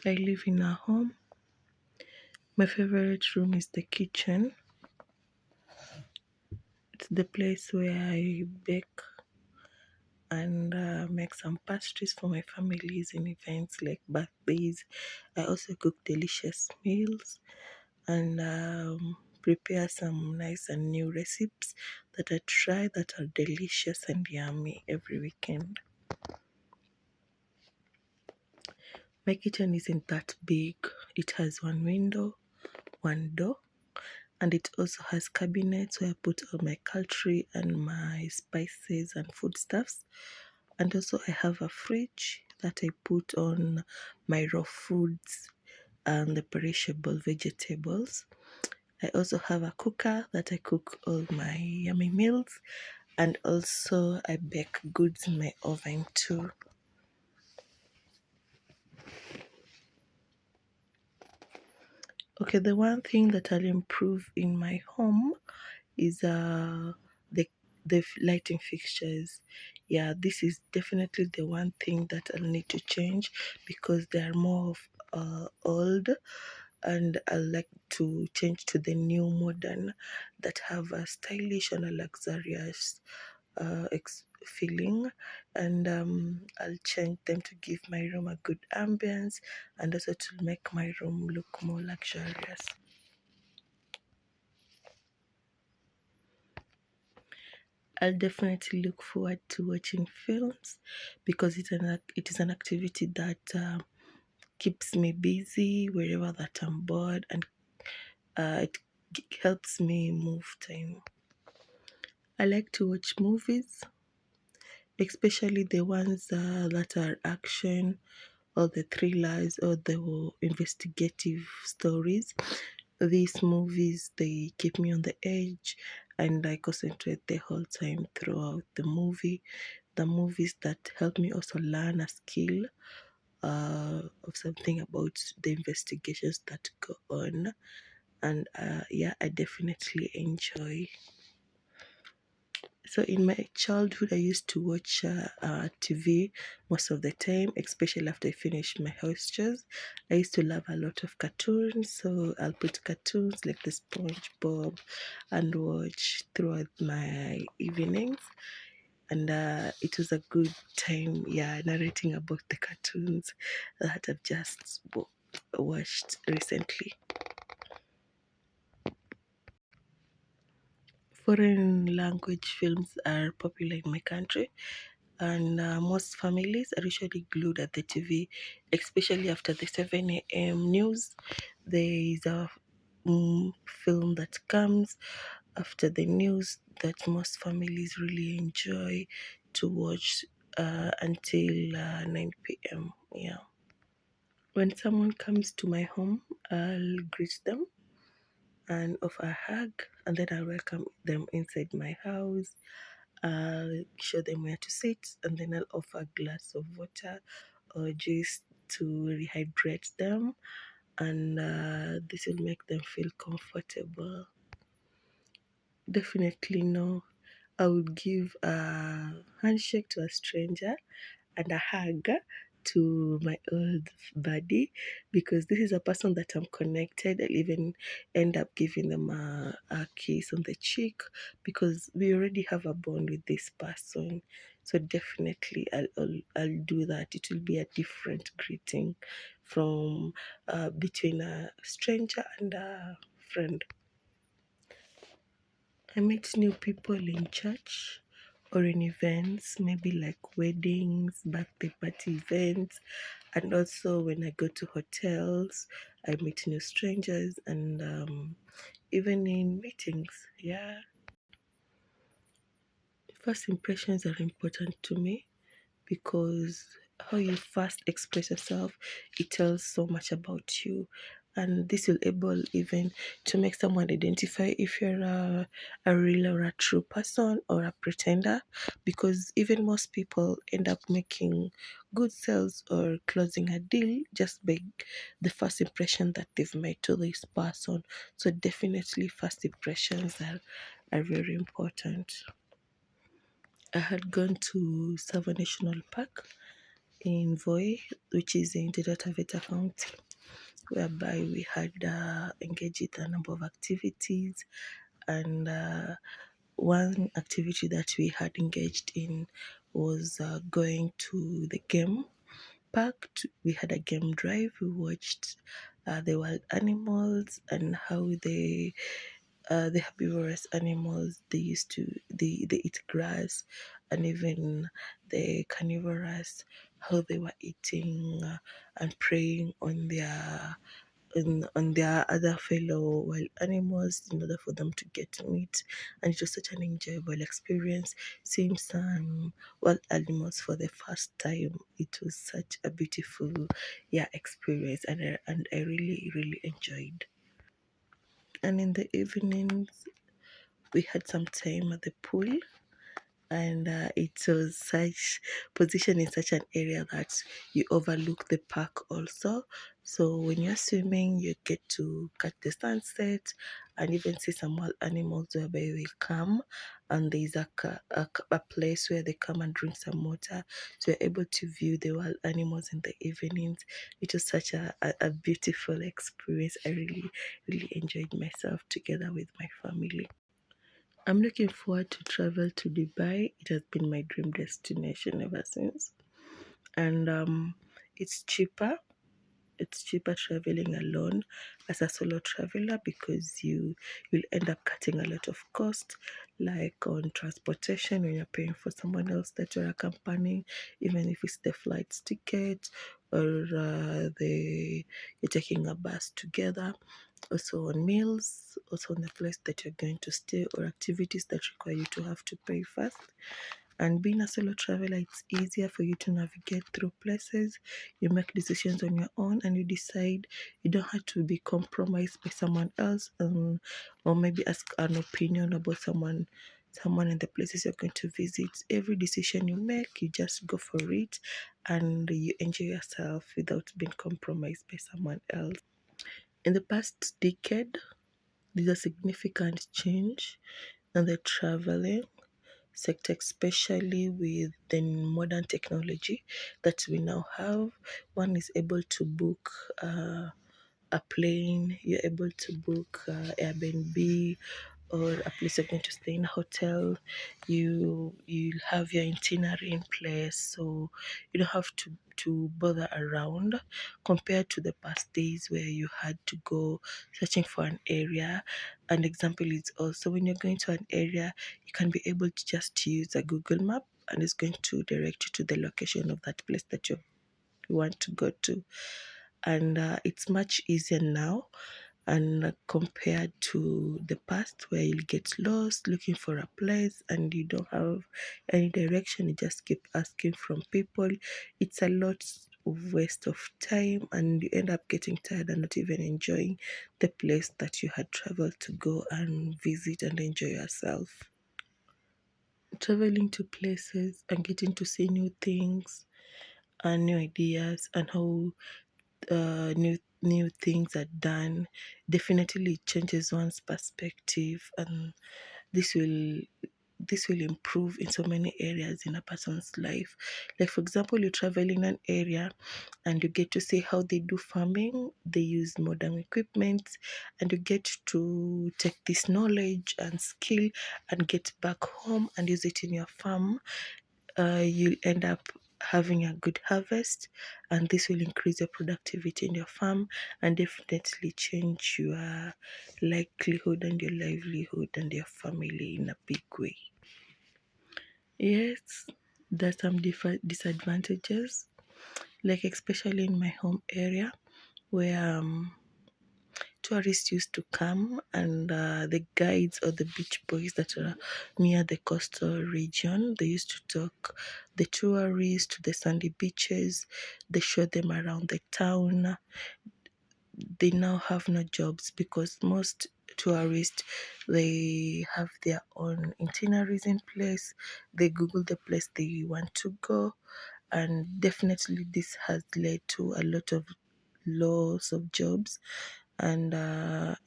I live in a home. My favorite room is the kitchen. It's the place where I bake and make some pastries for my families in events like birthdays. I also cook delicious meals and prepare some nice and new recipes that I try that are delicious and yummy every weekend. My kitchen isn't that big. It has one window, one door, and it also has cabinets where I put all my cutlery and my spices and foodstuffs. And also I have a fridge that I put on my raw foods and the perishable vegetables. I also have a cooker that I cook all my yummy meals, and also I bake goods in my oven too. Okay, the one thing that I'll improve in my home is the lighting fixtures. Yeah, this is definitely the one thing that I'll need to change because they are more of old, and I like to change to the new modern that have a stylish and a luxurious feeling, and I'll change them to give my room a good ambience and also to make my room look more luxurious. I'll definitely look forward to watching films because it is an activity that keeps me busy wherever that I'm bored, and it helps me move time. I like to watch movies, especially the ones that are action or the thrillers or the investigative stories. These movies, they keep me on the edge and I concentrate the whole time throughout the movie. The movies that help me also learn a skill of something about the investigations that go on. And yeah, I definitely enjoy. So in my childhood, I used to watch TV most of the time, especially after I finished my house chores. I used to love a lot of cartoons, so I'll put cartoons like the SpongeBob and watch throughout my evenings. And it was a good time, yeah, narrating about the cartoons that I've just watched recently. Foreign language films are popular in my country, and most families are usually glued at the TV, especially after the 7 a.m. news. There is a film that comes after the news that most families really enjoy to watch until 9 p.m. Yeah. When someone comes to my home, I'll greet them and offer a hug, and then I'll welcome them inside my house. I'll show them where to sit, and then I'll offer a glass of water or juice to rehydrate them, and this will make them feel comfortable. Definitely no. I would give a handshake to a stranger and a hug to my old buddy because this is a person that I'm connected. I'll even end up giving them a kiss on the cheek because we already have a bond with this person. So definitely I'll do that. It will be a different greeting from between a stranger and a friend. I meet new people in church or in events, maybe like weddings, birthday party events, and also when I go to hotels, I meet new strangers, and even in meetings. Yeah, first impressions are important to me because how you first express yourself, it tells so much about you, and this will able even to make someone identify if you're a real or a true person or a pretender, because even most people end up making good sales or closing a deal just by the first impression that they've made to this person. So definitely first impressions are very important. I had gone to Sava National Park in Voi, which is in Taita Taveta County, whereby we had engaged in a number of activities. And one activity that we had engaged in was going to the game park. We had a game drive. We watched the wild animals and how the herbivorous animals, they eat grass, and even the carnivorous, how they were eating and preying on their other fellow wild animals in order for them to get meat. And it was such an enjoyable experience seeing some wild animals for the first time. It was such a beautiful experience, and I really really enjoyed. And in the evenings we had some time at the pool, and it was such position in such an area that you overlook the park also. So when you're swimming, you get to catch the sunset and even see some wild animals whereby they come, and there's a place where they come and drink some water, so you're able to view the wild animals in the evenings. It was such a beautiful experience. I really really enjoyed myself together with my family. I'm looking forward to travel to Dubai. It has been my dream destination ever since. And it's cheaper. It's cheaper traveling alone as a solo traveler, because you'll end up cutting a lot of cost, like on transportation when you're paying for someone else that you're accompanying, even if it's the flights ticket or you're taking a bus together. Also on meals, also on the place that you're going to stay, or activities that require you to have to pay first. And being a solo traveler, it's easier for you to navigate through places. You make decisions on your own, and you decide. You don't have to be compromised by someone else, or maybe ask an opinion about someone in the places you're going to visit. Every decision you make, you just go for it, and you enjoy yourself without being compromised by someone else. In the past decade, there's a significant change in the traveling sector, especially with the modern technology that we now have. One is able to book a plane, you're able to book Airbnb, or a place you're going to stay in a hotel. You have your itinerary in place, so you don't have to bother around, compared to the past days where you had to go searching for an area. An example is also when you're going to an area, you can be able to just use a Google map, and it's going to direct you to the location of that place that you want to go to. And it's much easier now, and compared to the past where you'll get lost looking for a place and you don't have any direction, you just keep asking from people. It's a lot of waste of time, and you end up getting tired and not even enjoying the place that you had traveled to go and visit and enjoy yourself. Traveling to places and getting to see new things and new ideas, and how new things are done, definitely changes one's perspective, and this will this will improve in so many areas in a person's life. Like for example, you travel in an area and you get to see how they do farming. They use modern equipment, and you get to take this knowledge and skill and get back home and use it in your farm. You'll end up having a good harvest, and this will increase your productivity in your farm and definitely change your likelihood and your livelihood and your family in a big way. Yes, there's some different disadvantages, like especially in my home area where tourists used to come, and the guides or the beach boys that are near the coastal region, they used to talk the tourists to the sandy beaches. They show them around the town. They now have no jobs because most tourists, they have their own itineraries in place. They Google the place they want to go, and definitely this has led to a lot of loss of jobs and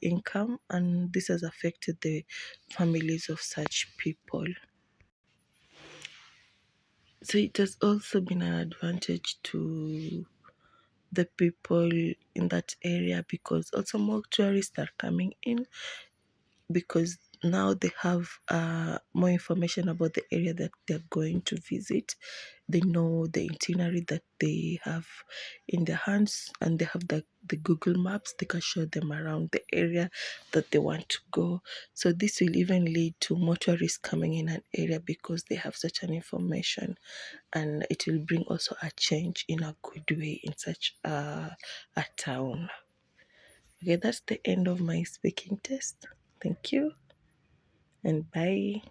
income, and this has affected the families of such people. So it has also been an advantage to the people in that area, because also more tourists are coming in, because now they have more information about the area that they're going to visit. They know the itinerary that they have in their hands, and they have the Google Maps. They can show them around the area that they want to go. So this will even lead to more tourists coming in an area because they have such an information, and it will bring also a change in a good way in such a town. Okay, that's the end of my speaking test. Thank you and bye.